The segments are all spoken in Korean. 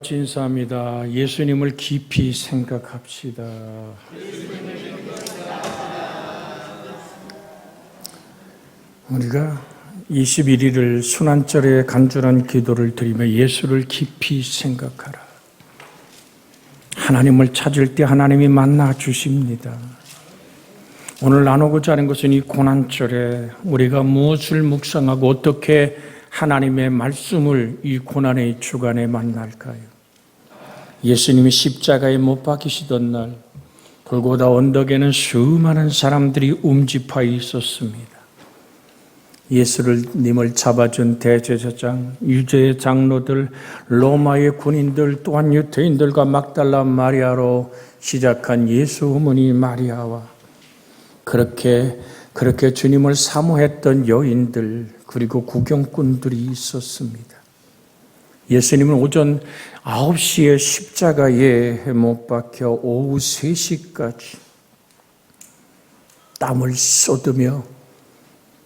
인사합니다. 예수님을 깊이 생각합시다. 우리가 21일을 순환절에 간절한 기도를 드리며 예수를 깊이 생각하라. 하나님을 찾을 때 하나님이 만나 주십니다. 오늘 나누고자 하는 것은 이 고난절에 우리가 무엇을 묵상하고 어떻게 하나님의 말씀을 이 고난의 주간에 만날까요? 예수님이 십자가에 못 박히시던 날 골고다 언덕에는 수많은 사람들이 움집하 있었습니다. 예수님을 잡아준 대제사장, 유대의 장로들, 로마의 군인들, 또한 유대인들과 막달라 마리아로 시작한 예수 어머니 마리아와 그렇게 주님을 사모했던 여인들, 그리고 구경꾼들이 있었습니다. 예수님은 오전 9시에 십자가에 못 박혀 오후 3시까지 땀을 쏟으며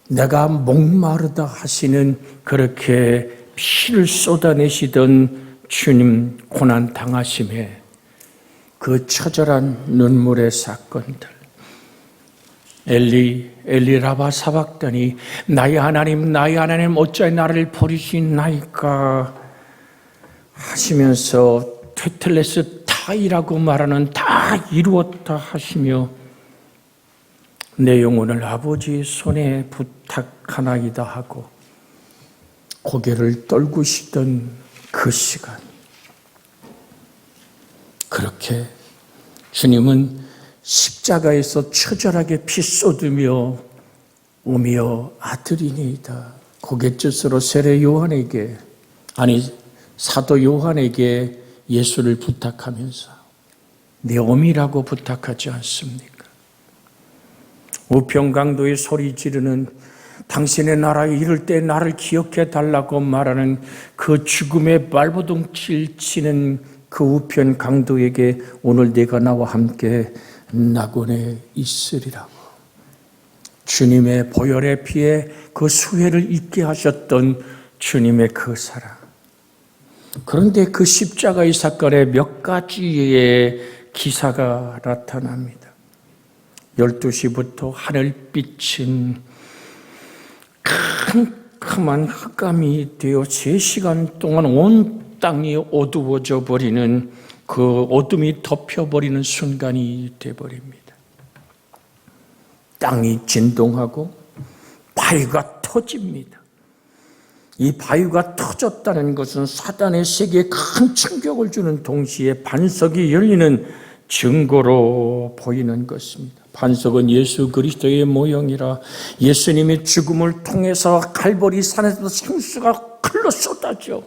내가 목마르다 하시는 그렇게 피를 쏟아내시던 주님 고난 당하심에 그 처절한 눈물의 사건들, 엘리 라바 사박다니 나의 하나님 어찌 나를 버리시나이까 하시면서 테텔레스 타이라고 말하는 다 이루었다 하시며 내 영혼을 아버지의 손에 부탁하나이다 하고 고개를 떨구시던 그 시간, 그렇게 주님은 십자가에서 처절하게 피 쏟으며 오며 아들이니이다 고갯짓으로 세례 요한에게, 사도 요한에게 예수를 부탁하면서 내 어미라고 부탁하지 않습니까? 우평강도의 소리 지르는 당신의 나라에 이를 때 나를 기억해 달라고 말하는 그 죽음의 발버둥칠 치는 그 우편 강도에게 오늘 내가 나와 함께 낙원에 있으리라고 주님의 보혈의 피에 그 수혜를 잊게 하셨던 주님의 그 사랑. 그런데 그 십자가의 사건에 몇 가지의 기사가 나타납니다. 12시부터 하늘빛은 캄캄한 흑암이 되어 3시간 동안 온 땅이 어두워져 버리는 그 어둠이 덮여버리는 순간이 되어버립니다. 땅이 진동하고 바위가 터집니다. 이 바위가 터졌다는 것은 사단의 세계에 큰 충격을 주는 동시에 반석이 열리는 증거로 보이는 것입니다. 반석은 예수 그리스도의 모형이라 예수님의 죽음을 통해서 갈보리 산에서 생수가 흘러 쏟아져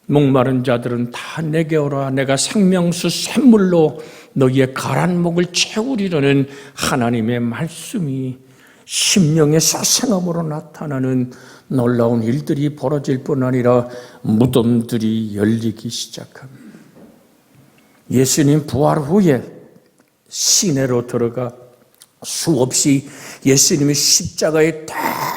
목마른 자들은 다 내게 오라 내가 생명수 샘물로 너희의 가란 목을 채우리라는 하나님의 말씀이 심령의 사생함으로 나타나는 놀라운 일들이 벌어질 뿐 아니라 무덤들이 열리기 시작합니다. 예수님 부활 후에 시내로 들어가 수없이 예수님이 십자가에 다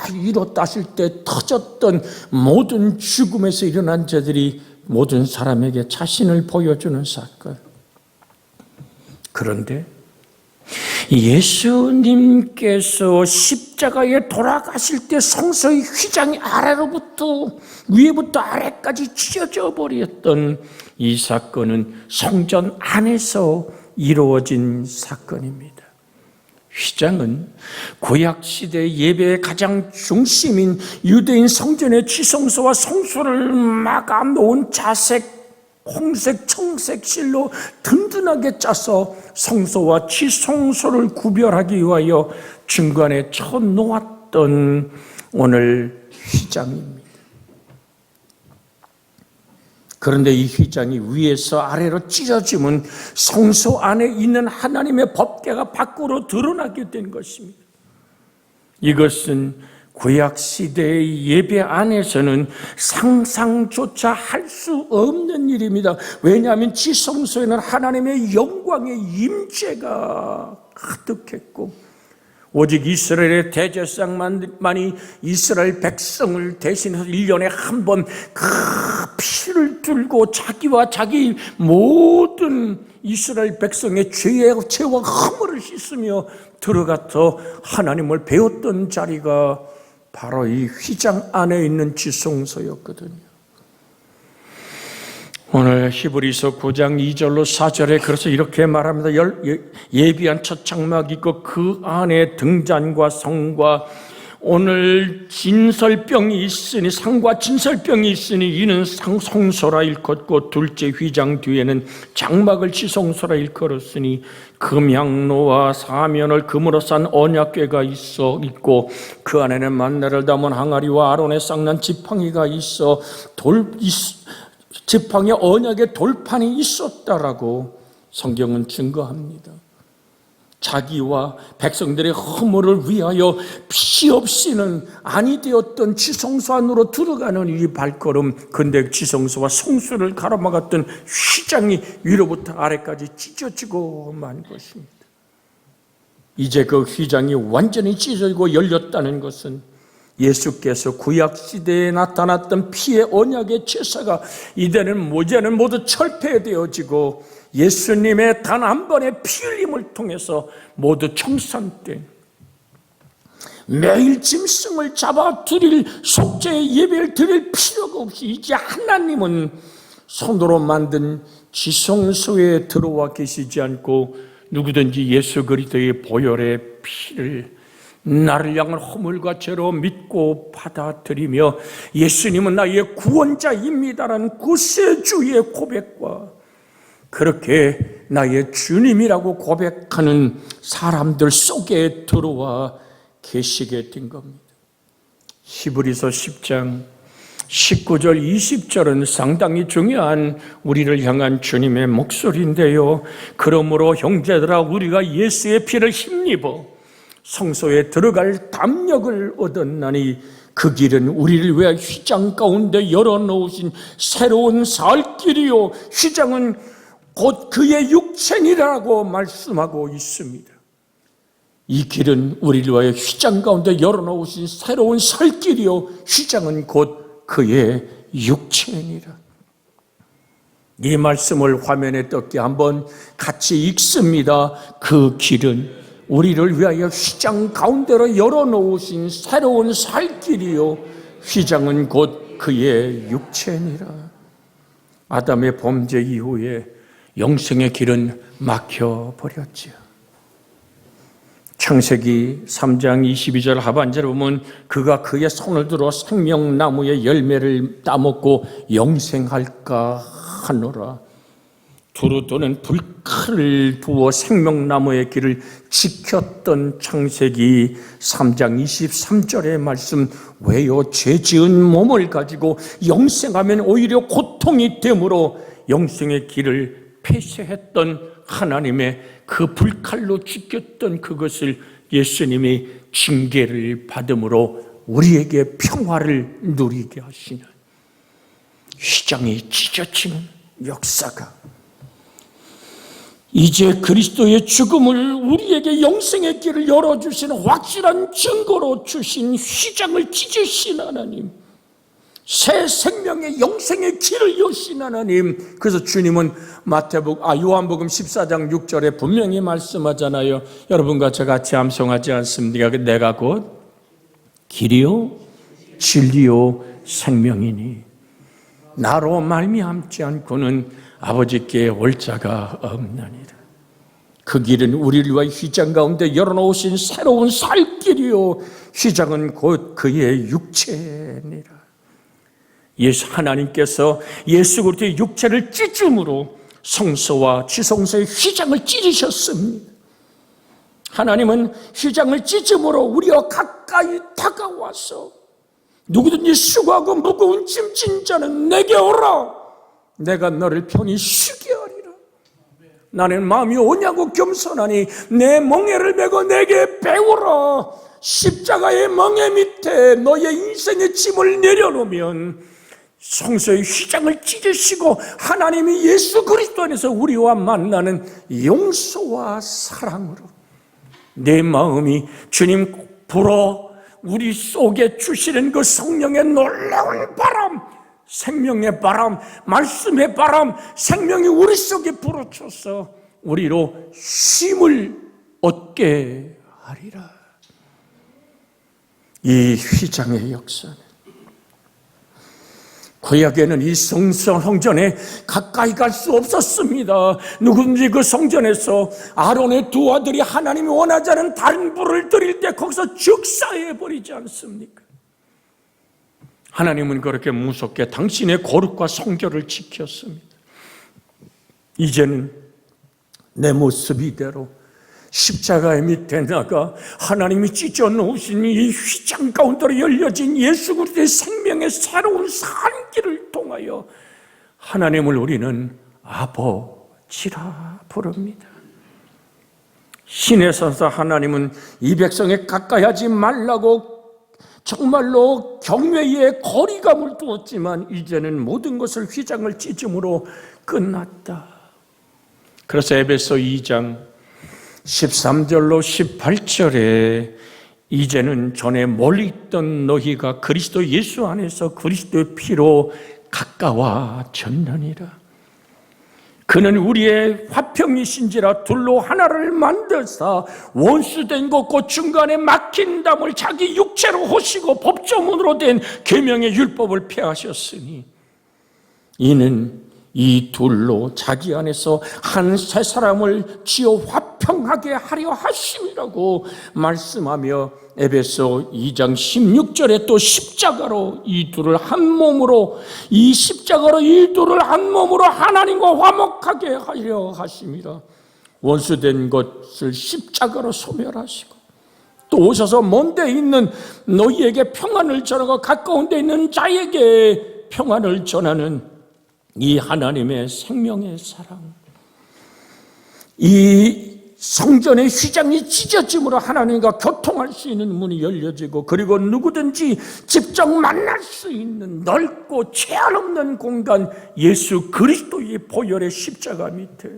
이뤘다 하실 때 터졌던 모든 죽음에서 일어난 자들이 모든 사람에게 자신을 보여주는 사건. 그런데 예수님께서 십자가에 돌아가실 때 성소의 휘장이 아래로부터 위에부터 아래까지 찢어져 버렸던 이 사건은 성전 안에서 이루어진 사건입니다. 휘장은 구약시대 예배의 가장 중심인 유대인 성전의 지성소와 성소를 막아 놓은 자색, 홍색, 청색 실로 든든하게 짜서 성소와 지성소를 구별하기 위하여 중간에 쳐 놓았던 오늘 휘장입니다. 그런데 이 휘장이 위에서 아래로 찢어지면 성소 안에 있는 하나님의 법궤가 밖으로 드러나게 된 것입니다. 이것은 구약시대의 예배 안에서는 상상조차 할 수 없는 일입니다. 왜냐하면 지성소에는 하나님의 영광의 임재가 가득했고 오직 이스라엘의 대제사장만이 이스라엘 백성을 대신해서 1년에 한 번 그 피를 들고 자기와 자기 모든 이스라엘 백성의 죄와 허물을 씻으며 들어가서 하나님을 배웠던 자리가 바로 이 휘장 안에 있는 지성소였거든요. 오늘 히브리서 9장 2절로 4절에 그래서 이렇게 말합니다. 예비한 첫 장막이 있고 그 안에 등잔과 성과 오늘 진설병이 있으니 상과 진설병이 있으니 이는 성소라 일컫고 둘째 휘장 뒤에는 장막을 지성소라 일컬었으니 금향로와 사면을 금으로 싼 언약궤가 있고 그 안에는 만나를 담은 항아리와 아론의 쌍난 지팡이가 있어 지팡이 언약의 돌판이 있었다라고 성경은 증거합니다. 자기와 백성들의 허물을 위하여 피 없이는 아니 되었던 지성소 안으로 들어가는 이 발걸음, 근데 지성소와 성소를 가로막았던 휘장이 위로부터 아래까지 찢어지고 만 것입니다. 이제 그 휘장이 완전히 찢어지고 열렸다는 것은 예수께서 구약시대에 나타났던 피의 언약의 제사가 이제는 모두 철폐되어지고 예수님의 단 한 번의 피 흘림을 통해서 모두 청산된 매일 짐승을 잡아 드릴 속죄의 예배를 드릴 필요가 없이 이제 하나님은 손으로 만든 지성소에 들어와 계시지 않고 누구든지 예수 그리스도의 보혈의 피를 나를 향한 허물과 죄로 믿고 받아들이며 예수님은 나의 구원자입니다라는 구세주의 고백과 그렇게 나의 주님이라고 고백하는 사람들 속에 들어와 계시게 된 겁니다. 히브리서 10장 19절 20절은 상당히 중요한 우리를 향한 주님의 목소리인데요. 그러므로 형제들아 우리가 예수의 피를 힘입어 성소에 들어갈 담력을 얻었나니 그 길은 우리를 위하여 휘장 가운데 열어놓으신 새로운 살 길이요 휘장은 곧 그의 육체니라고 말씀하고 있습니다. 이 길은 우리를 위하여 휘장 가운데 열어놓으신 새로운 살 길이요 휘장은 곧 그의 육체니라. 이 말씀을 화면에 떴게 한번 같이 읽습니다. 그 길은 우리를 위하여 휘장 가운데로 열어놓으신 새로운 살 길이요 휘장은 곧 그의 육체니라. 아담의 범죄 이후에 영생의 길은 막혀버렸지요. 창세기 3장 22절 하반절에 보면 그가 그의 손을 들어 생명나무의 열매를 따먹고 영생할까 하노라. 두루 또는 불칼을 부어 생명나무의 길을 지켰던 창세기 3장 23절의 말씀, 왜요? 죄 지은 몸을 가지고 영생하면 오히려 고통이 되므로 영생의 길을 폐쇄했던 하나님의 그 불칼로 지켰던 그것을 예수님이 징계를 받음으로 우리에게 평화를 누리게 하시는 휘장이 찢어지는 역사가 이제 그리스도의 죽음을 우리에게 영생의 길을 열어주시는 확실한 증거로 주신 휘장을 찢으신 하나님, 새 생명의 영생의 길을 여신 하나님. 그래서 주님은 요한복음 14장 6절에 분명히 말씀하잖아요. 여러분과 저같이 암송하지 않습니까? 내가 곧 길이요 진리요 생명이니 나로 말미암지 않고는 아버지께 올 자가 없나니라. 그 길은 우리를 위하여 휘장 가운데 열어놓으신 새로운 살 길이요 휘장은 곧 그의 육체니라. 하나님께서 예수 그리스도의 육체를 찢음으로 성소와 지성소의 휘장을 찢으셨습니다. 하나님은 휘장을 찢음으로 우리와 가까이 다가와서 누구든지 수고하고 무거운 짐진 자는 내게 오라, 내가 너를 편히 쉬게 하리라. 나는 마음이 오냐고 겸손하니 내 멍에를 메고 내게 배우라. 십자가의 멍에 밑에 너의 인생의 짐을 내려놓으면 성소의 휘장을 찢으시고 하나님이 예수 그리스도 안에서 우리와 만나는 용서와 사랑으로 내 마음이 주님 불어 우리 속에 주시는 그 성령의 놀라운 바람, 생명의 바람, 말씀의 바람, 생명이 우리 속에 불어쳐서 우리로 쉼을 얻게 하리라. 이 휘장의 역사는 구약에는 이 성전에 가까이 갈 수 없었습니다. 누구든지 그 성전에서 아론의 두 아들이 하나님이 원하지 않은 다른 불을 드릴 때 거기서 즉사해버리지 않습니까? 하나님은 그렇게 무섭게 당신의 거룩과 성결을 지켰습니다. 이제는 내 모습 이대로 십자가의 밑에 나가 하나님이 찢어 놓으신 이 휘장 가운데로 열려진 예수 그리스도의 생명의 새로운 산길을 통하여 하나님을 우리는 아버지라 부릅니다. 신의 선사 하나님은 이 백성에 가까이 하지 말라고 정말로 경외의 거리감을 두었지만 이제는 모든 것을 휘장을 찢음으로 끝났다. 그래서 에베소 2장 13절로 18절에 이제는 전에 멀리 있던 너희가 그리스도 예수 안에서 그리스도의 피로 가까워졌느니라. 그는 우리의 화평이신지라 둘로 하나를 만드사 원수된 것과 중간에 막힌 담을 자기 육체로 호시고 법조문으로 된 계명의 율법을 폐하셨으니 이는 이 둘로 자기 안에서 한 새 사람을 지어 화평하게 하려 하심이라고 말씀하며 에베소 2장 16절에 또 십자가로 이 둘을 한 몸으로 이 십자가로 이 둘을 한 몸으로 하나님과 화목하게 하려 하심이라. 원수된 것을 십자가로 소멸하시고 또 오셔서 먼 데 있는 너희에게 평안을 전하고 가까운 데 있는 자에게 평안을 전하는 이 하나님의 생명의 사랑, 이 성전의 휘장이 찢어짐으로 하나님과 교통할 수 있는 문이 열려지고 그리고 누구든지 직접 만날 수 있는 넓고 제한 없는 공간, 예수 그리스도의 보혈의 십자가 밑에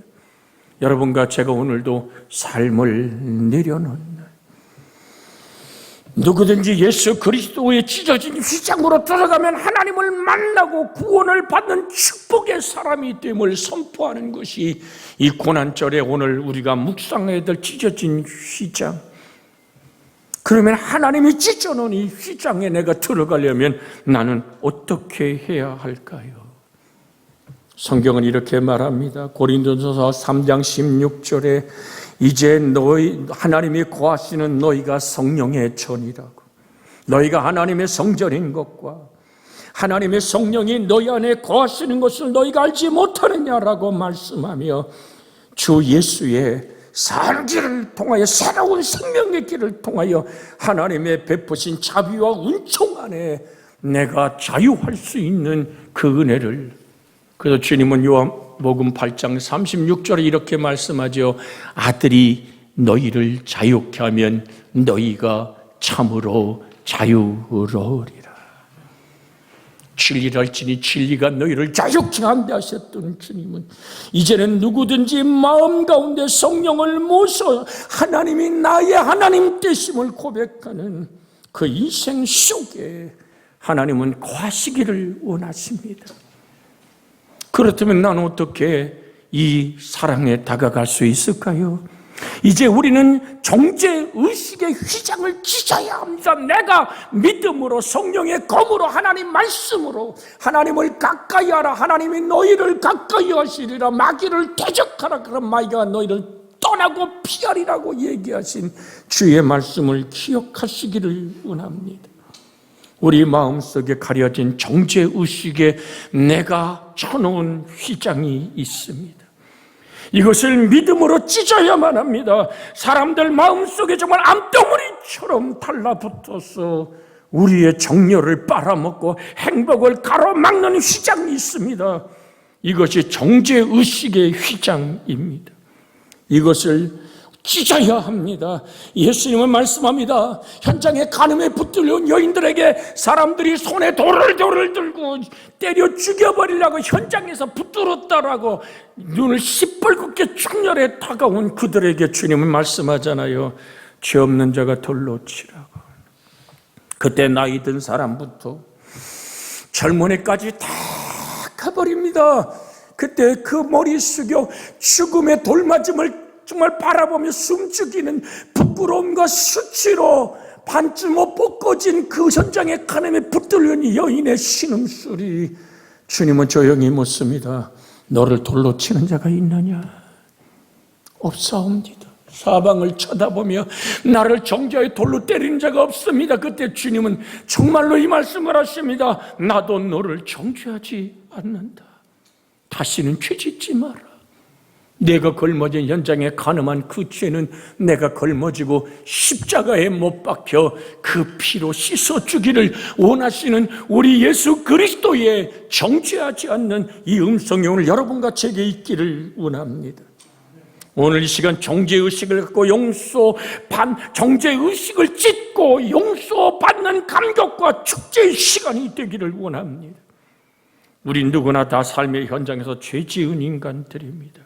여러분과 제가 오늘도 삶을 내려놓는, 누구든지 예수 그리스도의 찢어진 휘장으로 들어가면 하나님을 만나고 구원을 받는 축복의 사람이 됨을 선포하는 것이 이 고난절에 오늘 우리가 묵상해야 될 찢어진 휘장. 그러면 하나님이 찢어놓은 이 휘장에 내가 들어가려면 나는 어떻게 해야 할까요? 성경은 이렇게 말합니다. 고린도전서 3장 16절에 이제 너희 하나님이 거하시는 너희가 성령의 전이라고, 너희가 하나님의 성전인 것과 하나님의 성령이 너희 안에 거하시는 것을 너희가 알지 못하느냐라고 말씀하며 주 예수의 살길을 통하여 새로운 생명의 길을 통하여 하나님의 베푸신 자비와 은총 안에 내가 자유할 수 있는 그 은혜를, 그래서 주님은 요한복음 8장 36절에 이렇게 말씀하죠. 아들이 너희를 자유케 하면 너희가 참으로 자유로우리라. 진리를 알지니 진리가 너희를 자유케 한다 하셨던 주님은 이제는 누구든지 마음 가운데 성령을 모셔 하나님이 나의 하나님 되심을 고백하는 그 인생 속에 하나님은 거하시기를 원하십니다. 그렇다면 나는 어떻게 이 사랑에 다가갈 수 있을까요? 이제 우리는 정죄의식의 휘장을 찢어야 합니다. 내가 믿음으로 성령의 검으로 하나님 말씀으로 하나님을 가까이 하라. 하나님이 너희를 가까이 하시리라. 마귀를 대적하라. 그럼 마귀가 너희를 떠나고 피하리라고 얘기하신 주의 말씀을 기억하시기를 원합니다. 우리 마음속에 가려진 정죄의식에 내가 쳐놓은 휘장이 있습니다. 이것을 믿음으로 찢어야만 합니다. 사람들 마음속에 정말 암덩어리처럼 달라붙어서 우리의 정열을 빨아먹고 행복을 가로막는 휘장이 있습니다. 이것이 정죄의식의 휘장입니다. 이것을 찢어야 합니다. 예수님은 말씀합니다. 현장에 간음에 붙들려온 여인들에게 사람들이 손에 돌을 들고 때려 죽여버리려고 현장에서 붙들었다라고 눈을 시뻘겋게 충혈해 다가온 그들에게 주님은 말씀하잖아요. 죄 없는 자가 돌로 치라고. 그때 나이 든 사람부터 젊은이까지 다 가버립니다. 그때 그 머리 숙여 죽음의 돌맞음을 정말 바라보며 숨죽이는 부끄러움과 수치로 반쯤 못 벗겨진 그 현장에 가늠에 붙들린 여인의 신음소리. 주님은 조용히 묻습니다. 너를 돌로 치는 자가 있느냐? 없사옵니다. 사방을 쳐다보며 나를 정죄하여 돌로 때리는 자가 없습니다. 그때 주님은 정말로 이 말씀을 하십니다. 나도 너를 정죄하지 않는다. 다시는 죄 짓지 마라. 내가 걸머진 현장에 가늠한 그 죄는 내가 걸머지고 십자가에 못 박혀 그 피로 씻어주기를 원하시는 우리 예수 그리스도의 정죄하지 않는 이 음성이 오늘 여러분과 제게 있기를 원합니다. 오늘 이 시간 정죄의식을 갖고 정죄의식을 찢고 용서받는 감격과 축제의 시간이 되기를 원합니다. 우리 누구나 다 삶의 현장에서 죄 지은 인간들입니다.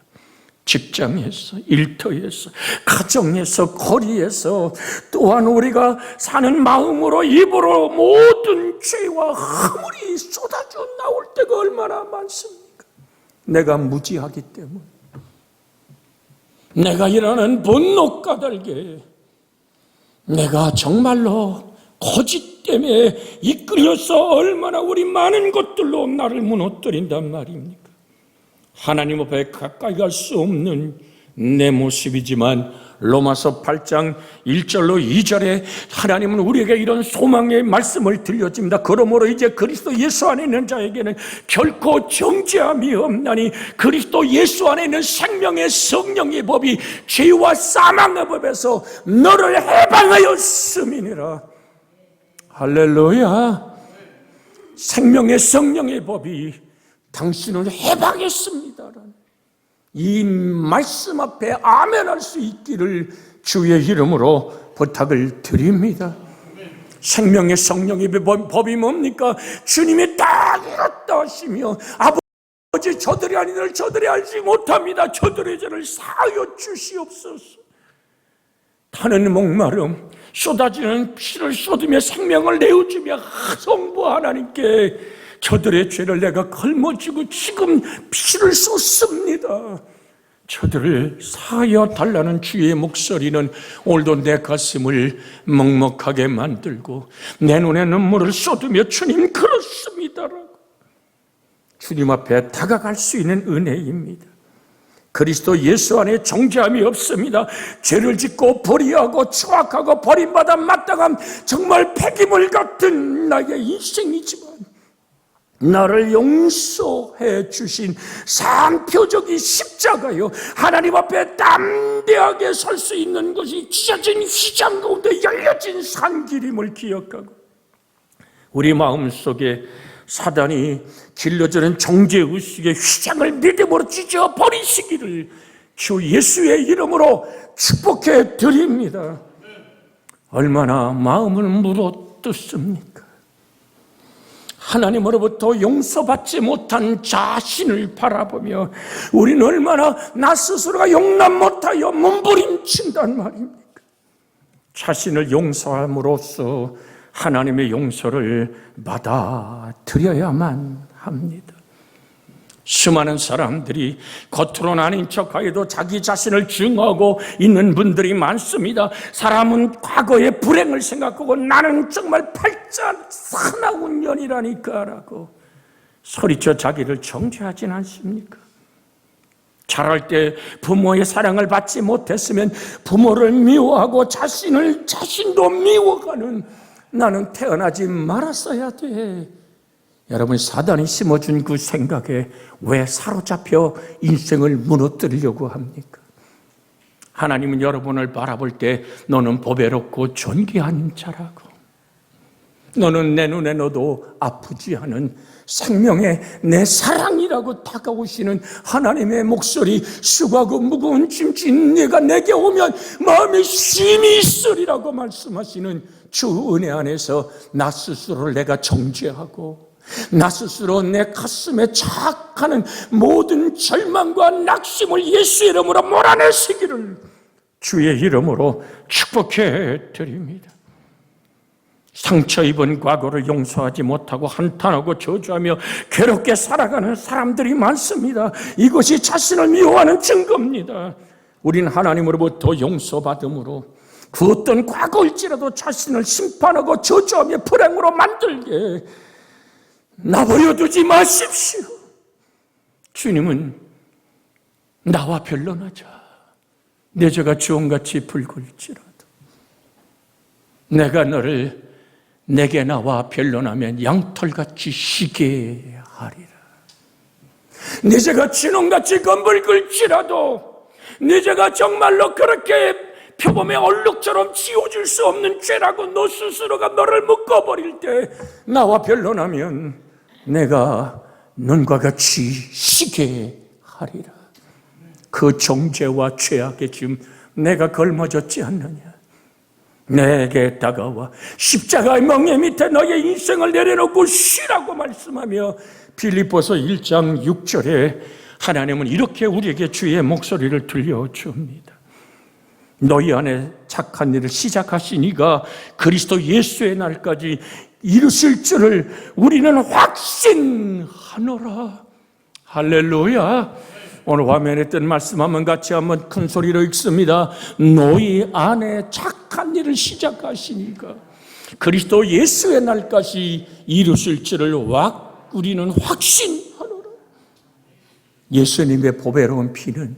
직장에서, 일터에서, 가정에서, 거리에서, 또한 우리가 사는 마음으로, 입으로 모든 죄와 허물이 쏟아져 나올 때가 얼마나 많습니까? 내가 무지하기 때문에, 내가 일하는 분노 까닭에, 내가 정말로 거짓 때문에 이끌려서 얼마나 우리 많은 것들로 나를 무너뜨린단 말입니까? 하나님 앞에 가까이 갈 수 없는 내 모습이지만 로마서 8장 1절로 2절에 하나님은 우리에게 이런 소망의 말씀을 들려줍니다. 그러므로 이제 그리스도 예수 안에 있는 자에게는 결코 정죄함이 없나니 그리스도 예수 안에 있는 생명의 성령의 법이 죄와 사망의 법에서 너를 해방하였음이니라. 할렐루야. 생명의 성령의 법이 당신을 해방했습니다라는 이 말씀 앞에 아멘할 수 있기를 주의 이름으로 부탁을 드립니다. 생명의 성령의 법이 뭡니까? 주님이 딱 이뤘다 하시며 아버지 저들이 아니들 저들이 알지 못합니다. 저들의 죄를 사하여 주시옵소서. 타는 목마름 쏟아지는 피를 쏟으며 생명을 내어주며 성부 하나님께 저들의 죄를 내가 걸머쥐고 지금 피를 쏟습니다. 저들을 사하여 달라는 주의 목소리는 오늘도 내 가슴을 먹먹하게 만들고 내 눈에 눈물을 쏟으며 주님 그렇습니다라고 주님 앞에 다가갈 수 있는 은혜입니다. 그리스도 예수 안에 정죄함이 없습니다. 죄를 짓고 불의하고 추악하고 버림받아 마땅한 정말 폐기물 같은 나의 인생이지만 나를 용서해 주신 산표적인 십자가요, 하나님 앞에 담대하게 설 수 있는 것이 찢어진 휘장 가운데 열려진 산길임을 기억하고 우리 마음속에 사단이 길러주는 정죄의식의 휘장을 믿음으로 찢어버리시기를 주 예수의 이름으로 축복해 드립니다. 얼마나 마음을 물어뜯습니까? 하나님으로부터 용서받지 못한 자신을 바라보며 우리는 얼마나 나 스스로가 용납 못하여 몸부림친단 말입니까? 자신을 용서함으로써 하나님의 용서를 받아들여야만 합니다. 수많은 사람들이 겉으로는 아닌 척하여도 자기 자신을 증오하고 있는 분들이 많습니다. 사람은 과거의 불행을 생각하고 나는 정말 팔자 사나운 년이라니까 라고 소리쳐 자기를 정죄하진 않습니까? 자랄 때 부모의 사랑을 받지 못했으면 부모를 미워하고 자신도 미워가는 나는 태어나지 말았어야 돼. 여러분, 사단이 심어준 그 생각에 왜 사로잡혀 인생을 무너뜨리려고 합니까? 하나님은 여러분을 바라볼 때 너는 보배롭고 존귀한 자라고, 너는 내 눈에 넣어도 아프지 않은 생명의 내 사랑이라고 다가오시는 하나님의 목소리, 수고하고 무거운 짐진 내가 내게 오면 마음에 쉼이 있으리라고 말씀하시는 주 은혜 안에서 나 스스로를 내가 정죄하고 나 스스로 내 가슴에 착하는 모든 절망과 낙심을 예수 이름으로 몰아내시기를 주의 이름으로 축복해 드립니다. 상처 입은 과거를 용서하지 못하고 한탄하고 저주하며 괴롭게 살아가는 사람들이 많습니다. 이것이 자신을 미워하는 증거입니다. 우린 하나님으로부터 용서받음으로 그 어떤 과거일지라도 자신을 심판하고 저주하며 불행으로 만들게 나버려 두지 마십시오. 주님은 나와 변론하자. 내 죄가 주홍같이 붉을지라도 내가 너를 내게 나와 변론하면 양털같이 희게 하리라. 내 죄가 진홍같이 검붉을지라도 내 죄가 정말로 그렇게 표범의 얼룩처럼 지워질 수 없는 죄라고 너 스스로가 너를 묶어버릴 때 나와 변론하면 내가 눈과 같이 희게 하리라. 그 정죄와 죄악에 지금 내가 걸머졌지 않느냐. 내게 다가와 십자가의 멍에 밑에 너의 인생을 내려놓고 쉬라고 말씀하며 빌립보서 1장 6절에 하나님은 이렇게 우리에게 주의 목소리를 들려줍니다. 너희 안에 착한 일을 시작하신 이가 그리스도 예수의 날까지 이루실 줄을 우리는 확신하노라. 할렐루야. 오늘 화면에 뜬 말씀 한번 같이 한번 큰 소리로 읽습니다. 너희 안에 착한 일을 시작하시니까 그리스도 예수의 날까지 이루실 줄을 우리는 확신하노라. 예수님의 보배로운 피는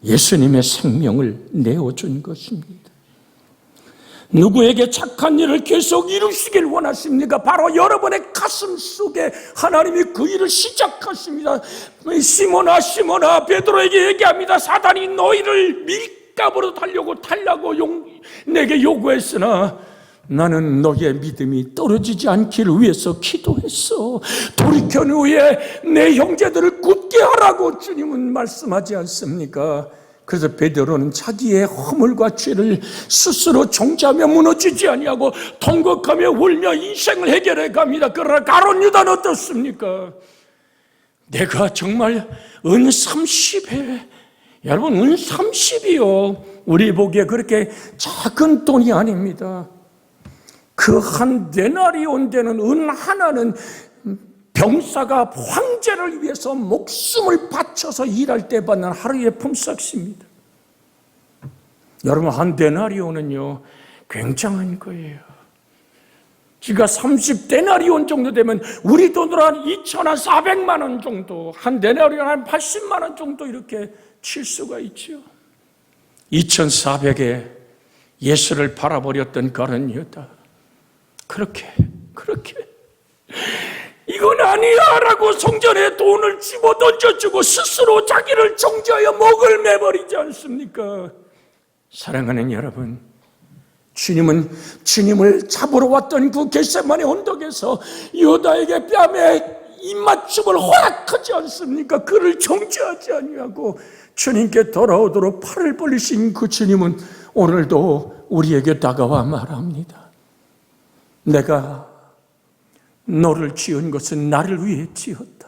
예수님의 생명을 내어준 것입니다. 누구에게 착한 일을 계속 이루시길 원하십니까? 바로 여러분의 가슴 속에 하나님이 그 일을 시작하십니다. 시몬아 시몬아, 베드로에게 얘기합니다. 사단이 너희를 밀가부로 달라고 내게 요구했으나 나는 너희의 믿음이 떨어지지 않기를 위해서 기도했어. 돌이킨 후에 내 형제들을 굳게 하라고 주님은 말씀하지 않습니까? 그래서 베드로는 자기의 허물과 죄를 스스로 정죄하며 무너지지 아니하고 통곡하며 울며 인생을 해결해 갑니다. 그러나 가룟 유다는 어떻습니까? 내가 정말 은 30에 여러분 은 30이요 우리 보기에 그렇게 작은 돈이 아닙니다. 그 한 데나리온 되는 은 하나는 병사가 황제를 위해서 목숨을 바쳐서 일할 때 받는 하루의 품삯입니다. 여러분 한 데나리온은요 굉장한 거예요. 지가 30데나리온 정도 되면 우리 돈으로 한 2,400만 원 정도, 한 데나리온 한 80만 원 정도 이렇게 칠 수가 있죠. 2,400에 예수를 팔아버렸던 가룟 유다. 그렇게 이건 아니야 라고 성전에 돈을 집어 던져주고 스스로 자기를 정죄하여 목을 매버리지 않습니까? 사랑하는 여러분, 주님은 주님을 잡으러 왔던 그 겟세마네 언덕에서 유다에게 뺨에 입맞춤을 허락하지 않습니까? 그를 정죄하지 아니하고 주님께 돌아오도록 팔을 벌리신 그 주님은 오늘도 우리에게 다가와 말합니다. 내가 너를 지은 것은 나를 위해 지었다.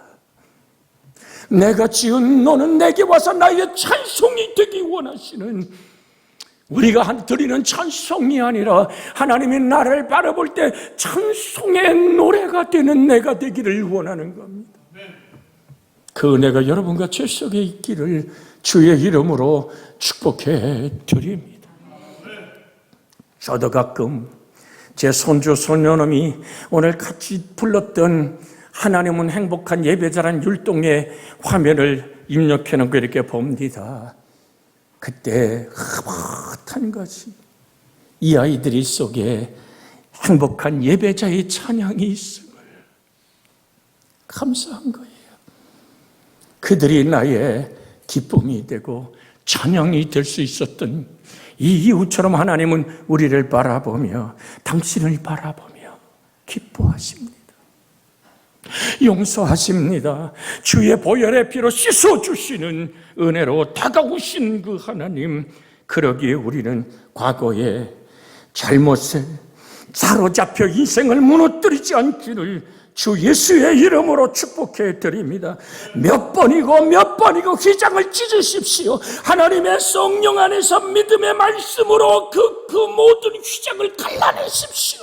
내가 지은 너는 내게 와서 나의 찬송이 되기 원하시는, 우리가 드리는 찬송이 아니라 하나님이 나를 바라볼 때 찬송의 노래가 되는 내가 되기를 원하는 겁니다. 그 은혜가 여러분과 제 속에 있기를 주의 이름으로 축복해 드립니다. 저도 가끔 제 손주 손녀놈이 오늘 같이 불렀던 하나님은 행복한 예배자란 율동의 화면을 입력해 놓고 이렇게 봅니다. 그때 흐뭇한 것이 이 아이들이 속에 행복한 예배자의 찬양이 있음을 감사한 거예요. 그들이 나의 기쁨이 되고 찬양이 될 수 있었던 이 이유처럼 하나님은 우리를 바라보며 당신을 바라보며 기뻐하십니다. 용서하십니다. 주의 보혈의 피로 씻어주시는 은혜로 다가오신 그 하나님, 그러기에 우리는 과거의 잘못에 사로잡혀 인생을 무너뜨리지 않기를 주 예수의 이름으로 축복해 드립니다. 몇 번이고 휘장을 찢으십시오. 하나님의 성령 안에서 믿음의 말씀으로 그 모든 휘장을 갈라내십시오.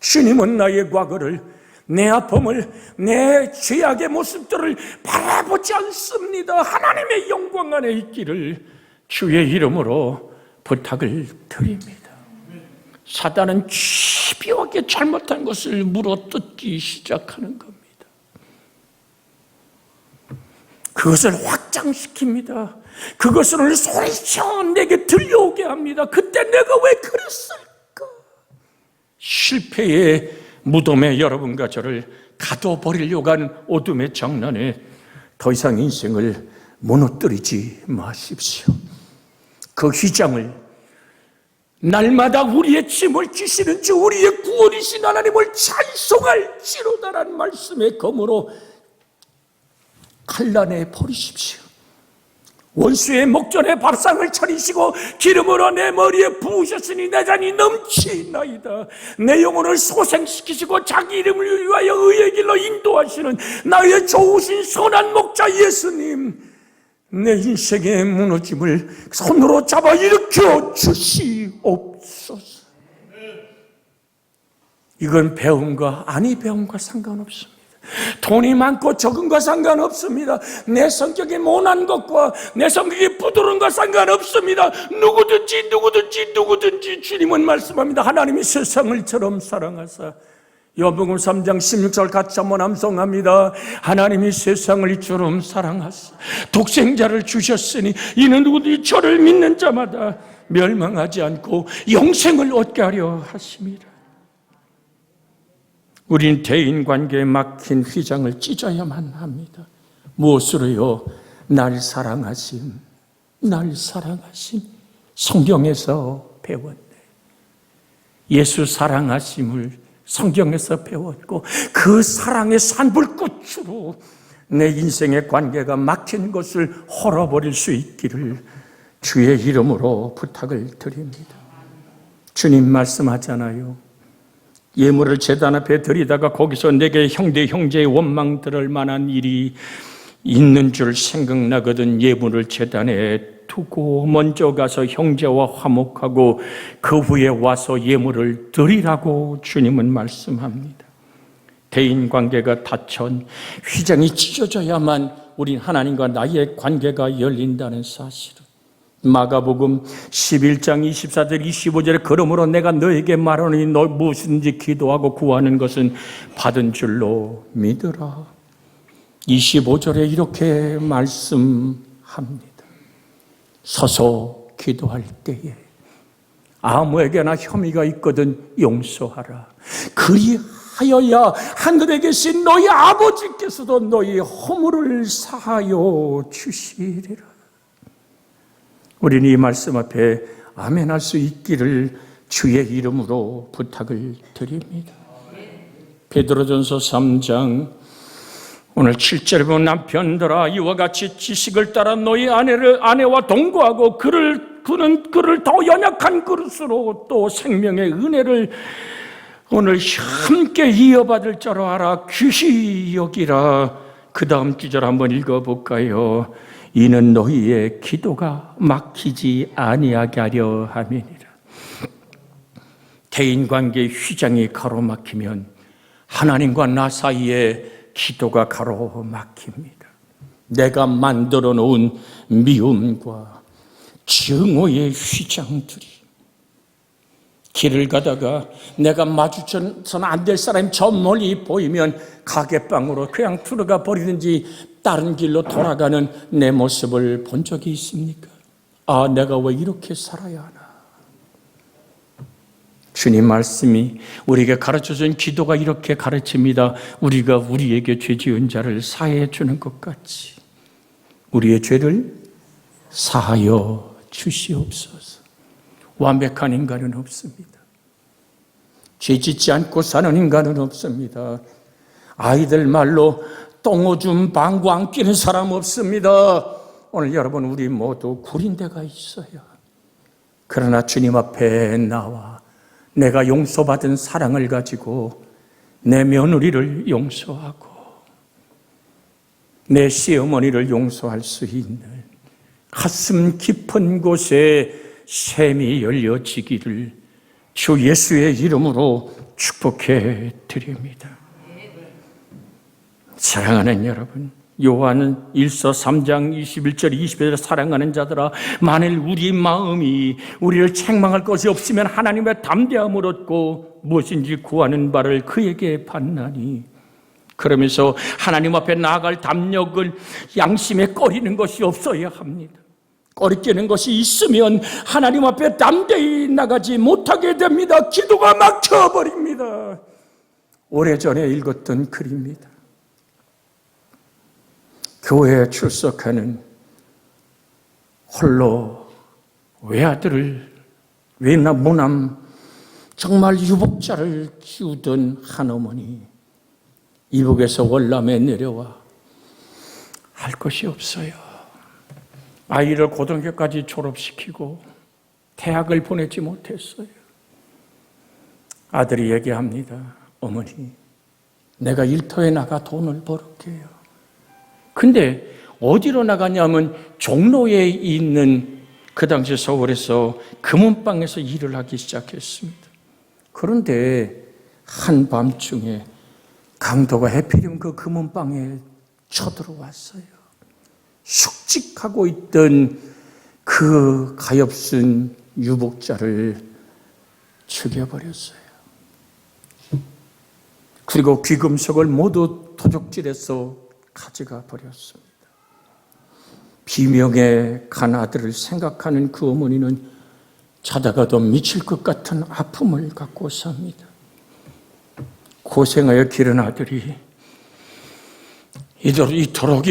주님은 나의 과거를, 내 아픔을, 내 죄악의 모습들을 바라보지 않습니다. 하나님의 영광 안에 있기를 주의 이름으로 부탁을 드립니다. 사단은 집요하게 잘못한 것을 물어뜯기 시작하는 겁니다. 그것을 확장시킵니다. 그것을 소리쳐 내게 들려오게 합니다. 그때 내가 왜 그랬을까? 실패의 무덤에 여러분과 저를 가둬버리려고 한 어둠의 장난에 더 이상 인생을 무너뜨리지 마십시오. 그 휘장을 날마다 우리의 짐을 지시는 주, 우리의 구원이신 하나님을 찬송할지로다라는 말씀의 검으로 갈라내 버리십시오. 원수의 목전에 밥상을 차리시고 기름으로 내 머리에 부으셨으니 내 잔이 넘치나이다. 내 영혼을 소생시키시고 자기 이름을 위하여 의의 길로 인도하시는 나의 좋으신 선한 목자 예수님, 내 인생의 무너짐을 손으로 잡아 일으켜 주시옵소서. 이건 배움과 아니 배움과 상관없습니다. 돈이 많고 적은과 상관없습니다. 내 성격이 모난 것과 내 성격이 부드러운 것과 상관없습니다. 누구든지 주님은 말씀합니다. 하나님이 세상을 처럼 사랑하사, 요한복음 3장 16절 같이 한번 암송합니다. 하나님이 세상을 이처럼 사랑하사 독생자를 주셨으니 이는 누구든지 저를 믿는 자마다 멸망하지 않고 영생을 얻게 하려 하심이라. 우린 대인관계에 막힌 휘장을 찢어야만 합니다. 무엇으로요? 날 사랑하심. 성경에서 배웠네. 예수 사랑하심을 성경에서 배웠고 그 사랑의 산불꽃으로 내 인생의 관계가 막힌 것을 헐어버릴 수 있기를 주의 이름으로 부탁을 드립니다. 주님 말씀하잖아요. 예물을 제단 앞에 드리다가 거기서 내게 형제의 원망 들을 만한 일이 있는 줄 생각나거든 예물을 제단에 두고 먼저 가서 형제와 화목하고 그 후에 와서 예물을 드리라고 주님은 말씀합니다. 대인관계가 닫힌 휘장이 찢어져야만 우린 하나님과 나의 관계가 열린다는 사실을 마가복음 11장 24절 25절에 그러므로 내가 너에게 말하노니 너 무엇이든지 기도하고 구하는 것은 받은 줄로 믿으라. 25절에 이렇게 말씀합니다. 서서 기도할 때에 아무에게나 혐의가 있거든 용서하라. 그리하여야 하늘에 계신 너희 아버지께서도 너희 허물을 사하여 주시리라. 우리는 이 말씀 앞에 아멘할 수 있기를 주의 이름으로 부탁을 드립니다. 베드로전서 3장 오늘 7절에 보면 남편들아 이와 같이 지식을 따라 너희 아내와 동거하고 그는 그를 더 연약한 그릇으로 또 생명의 은혜를 오늘 함께 이어받을 줄 알아 귀시 여기라. 그 다음 주절 한번 읽어볼까요? 이는 너희의 기도가 막히지 아니하게 하려 함이니라. 대인관계의 휘장이 가로막히면 하나님과 나 사이에 기도가 가로막힙니다. 내가 만들어 놓은 미움과 증오의 휘장들이 길을 가다가 내가 마주쳐서는 안 될 사람이 저 멀리 보이면 가게방으로 그냥 들어가 버리든지 다른 길로 돌아가는 내 모습을 본 적이 있습니까? 아, 내가 왜 이렇게 살아야 하나? 주님 말씀이 우리에게 가르쳐준 기도가 이렇게 가르칩니다. 우리가 우리에게 죄 지은 자를 사해 주는 것 같이 우리의 죄를 사하여 주시옵소서. 완벽한 인간은 없습니다. 죄 짓지 않고 사는 인간은 없습니다. 아이들 말로 똥오줌 방구 안 끼는 사람 없습니다. 오늘 여러분 우리 모두 구린 데가 있어요. 그러나 주님 앞에 나와 내가 용서받은 사랑을 가지고 내 며느리를 용서하고 내 시어머니를 용서할 수 있는 가슴 깊은 곳에 샘이 열려지기를 주 예수의 이름으로 축복해 드립니다. 사랑하는 여러분, 요한은 1서 3장 21절 22절에 사랑하는 자들아, 만일 우리 마음이 우리를 책망할 것이 없으면 하나님의 담대함을 얻고 무엇인지 구하는 바를 그에게 받나니, 그러면서 하나님 앞에 나아갈 담력을 양심에 꺼리는 것이 없어야 합니다. 꺼리끼는 것이 있으면 하나님 앞에 담대히 나가지 못하게 됩니다. 기도가 막혀버립니다. 오래전에 읽었던 글입니다. 교회에 출석하는 홀로 외모남 정말 유복자를 키우던 한 어머니, 이북에서 월남에 내려와 할 것이 없어요. 아이를 고등학교까지 졸업시키고 대학을 보내지 못했어요. 아들이 얘기합니다. 어머니, 내가 일터에 나가 돈을 벌을게요. 근데 어디로 나가냐면 종로에 있는, 그 당시 서울에서 금은방에서 일을 하기 시작했습니다. 그런데 한밤중에 강도가 해피림 그 금은방에 쳐들어왔어요. 숙직하고 있던 그 가엾은 유복자를 죽여버렸어요. 그리고 귀금속을 모두 도적질해서 가져가 버렸습니다. 비명에 간 아들을 생각하는 그 어머니는 자다가도 미칠 것 같은 아픔을 갖고 삽니다. 고생하여 기른 아들이 이토록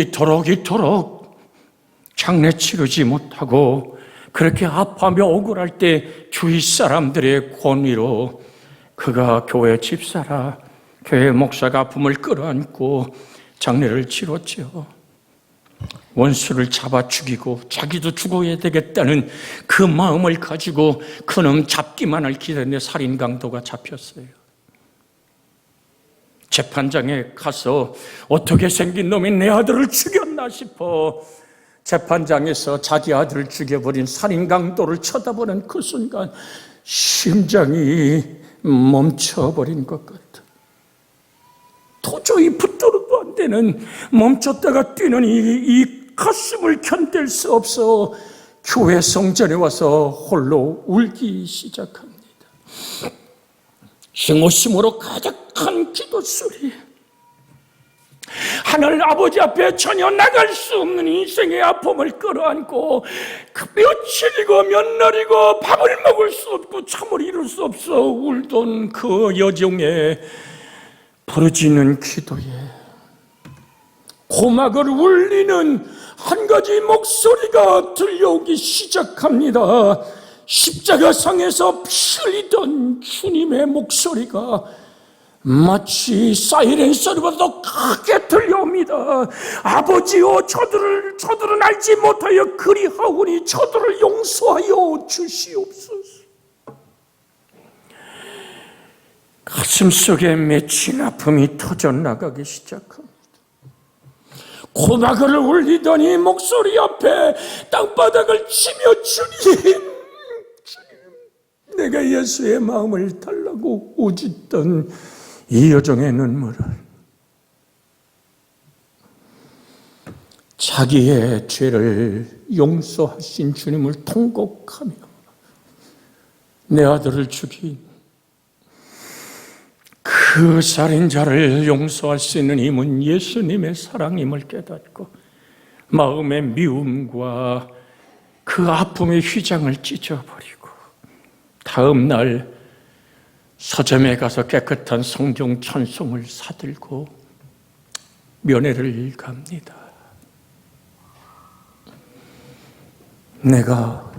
장례 치르지 못하고 그렇게 아파하며 억울할 때 주위 사람들의 권위로 그가 교회 집사라, 교회 목사가 아픔을 끌어안고 장례를 치렀죠. 원수를 잡아 죽이고 자기도 죽어야 되겠다는 그 마음을 가지고 그놈 잡기만을 기다리는 살인 강도가 잡혔어요. 재판장에 가서 어떻게 생긴 놈이 내 아들을 죽였나 싶어 재판장에서 자기 아들을 죽여버린 살인 강도를 쳐다보는 그 순간 심장이 멈춰버린 것 같아. 도저히 붙들어도 안 되는, 멈췄다가 뛰는 이 가슴을 견딜 수 없어 교회 성전에 와서 홀로 울기 시작합니다. 힘오심으로 가득한 기도 소리, 하늘 아버지 앞에 전혀 나갈 수 없는 인생의 아픔을 끌어안고 그 며칠이고 몇 날이고 밥을 먹을 수 없고 잠을 이룰 수 없어 울던 그 여종의 부르짖는 기도에 고막을 울리는 한 가지 목소리가 들려오기 시작합니다. 십자가상에서 피 흘리던 주님의 목소리가 마치 사이렌 소리보다 더 크게 들려옵니다. 아버지여, 저들은 알지 못하여 그리하오니 저들을 용서하여 주시옵소서. 가슴속에 맺힌 아픔이 터져나가기 시작합니다. 고막을 울리더니 목소리 앞에 땅바닥을 치며 주님, 내가 예수의 마음을 달라고 우짖던 이 여종의 눈물은 자기의 죄를 용서하신 주님을 통곡하며 내 아들을 죽인 그 살인자를 용서할 수 있는 힘은 예수님의 사랑임을 깨닫고 마음의 미움과 그 아픔의 휘장을 찢어버리고 다음 날 서점에 가서 깨끗한 성경 찬송을 사들고 면회를 갑니다. 내가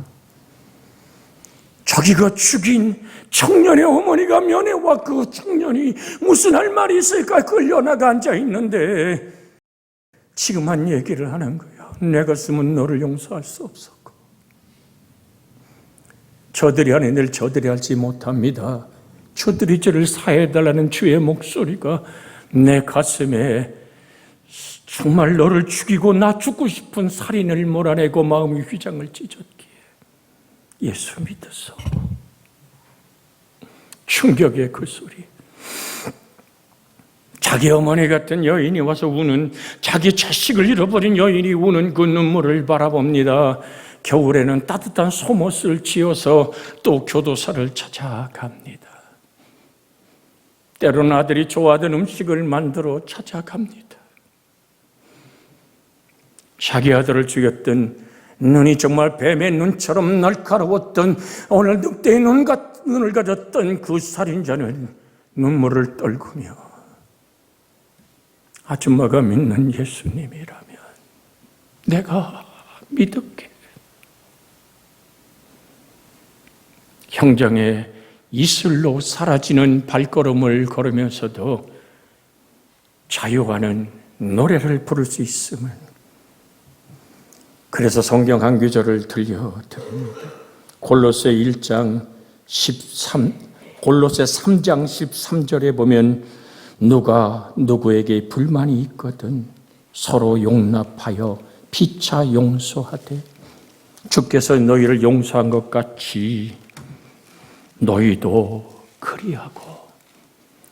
자기가 죽인 청년의 어머니가 면회와 그 청년이 무슨 할 말이 있을까 끌려나가 앉아있는데 지금 한 얘기를 하는 거야. 내 가슴은 너를 용서할 수 없었고 저들이 하는 일 저들이 알지 못합니다. 저들이 저를 사해달라는 주의 목소리가 내 가슴에 정말 너를 죽이고 나 죽고 싶은 살인을 몰아내고 마음의 휘장을 찢었기에 예수 믿어서 충격의 그 소리. 자기 어머니 같은 여인이 와서 우는, 자기 자식을 잃어버린 여인이 우는 그 눈물을 바라봅니다. 겨울에는 따뜻한 속옷을 지어서 또 교도소를 찾아갑니다. 때로는 아들이 좋아하던 음식을 만들어 찾아갑니다. 자기 아들을 죽였던, 눈이 정말 뱀의 눈처럼 날카로웠던, 오늘 늑대의 눈을 가졌던 그 살인자는 눈물을 떨구며 아줌마가 믿는 예수님이라면 내가 믿을게. 형장의 이슬로 사라지는 발걸음을 걸으면서도 자유하는 노래를 부를 수 있음은, 그래서 성경 한 구절을 들려드립니다. 골로새 3장 13절에 보면 누가 누구에게 불만이 있거든 서로 용납하여 피차 용서하되 주께서 너희를 용서한 것 같이 너희도 그리하고.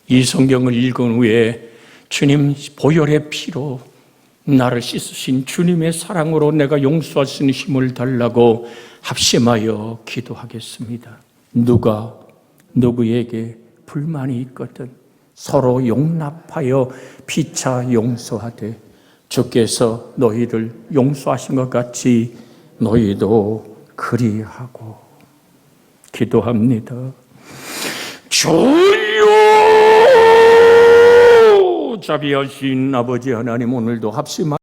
이 성경을 읽은 후에 주님 보혈의 피로 나를 씻으신 주님의 사랑으로 내가 용서할 수 있는 힘을 달라고 합심하여 기도하겠습니다. 누가 누구에게 불만이 있거든 서로 용납하여 피차 용서하되 주께서 너희를 용서하신 것 같이 너희도 그리하고. 기도합니다. 주여, 자비하신 아버지 하나님, 오늘도 합심하여